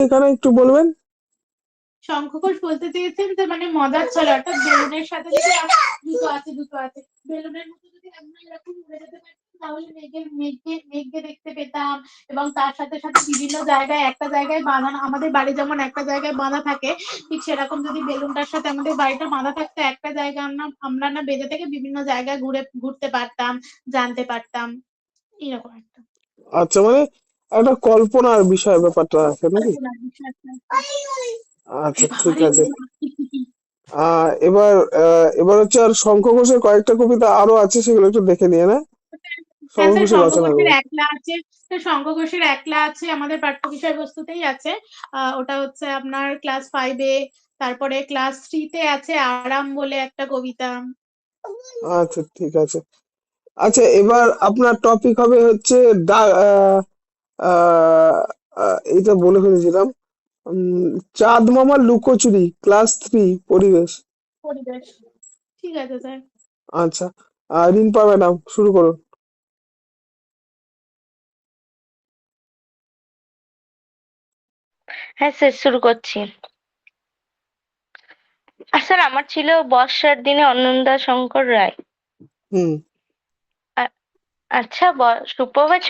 এখানে একটু বলবেন? শঙ্খঘোষ বলতে চেয়েছেন যে মানে মজার ছলে, অর্থাৎ বেলুনের সাথে যদি দুটো আছে বেলুনের মতো যদি আমরা এরকম উড়ে যেতে পারতাম তাহলে মেঘকে দেখতে পেতাম। এবং তার সাথে সাথে বিভিন্ন জায়গায়, একটা জায়গায় বাঁধানো, আমাদের বাড়ি যেমন একটা জায়গায় বাঁধা থাকে, ঠিক সেরকম যদি বেলুনটার সাথে আমাদের বাড়িটা বাঁধা থাকতো একটা জায়গায়, আমরা না বেঁধে থেকে বিভিন্ন জায়গায় ঘুরতে পারতাম, জানতে পারতাম, এরকম একটা আচ্ছা, মানে একটা কল্পনার বিষয় ব্যাপারটা আছে নাকি? কল্পনার বিষয় একটা। আচ্ছা, ঠিক বাবারে আছে। ওরে বাবা, কি। এবার এবার হচ্ছে আর শঙ্খ ঘোষের কয়েকটা কবিতা আরো আছে, সেগুলো একটু দেখে নিয়ে না, হ্যাঁ শঙ্খ স্যার, ঘোষের রচনাগুলো। শঙ্খ ঘোষের একলা আছে আমাদের পাঠ্য বিষয়বস্তুতেই আছে। ওটা হচ্ছে আপনার ক্লাস 5-এ। তারপরে ক্লাস 3-তে আছে আরাম বলে একটা কবিতা। আচ্ছা, ঠিক আছে। আচ্ছা, এবার আপনার টপিক হবে হচ্ছে ডা- আহ, আহ, এইটা বলে ফেলেছিলাম। উম, চাঁদ মামার লুকোচুরি, ক্লাস 3, পরিবেশ। পরিবেশ। ঠিক আছে স্যার। আচ্ছা, রিম্পা ম্যাডাম শুরু করুন। হ্যাঁ স্যার, শুরু করছি। স্যার, আমার ছিল বর্ষার দিনে অন্নদাশঙ্কর রায়। হুম। আচ্ছা, সুপ্রভাত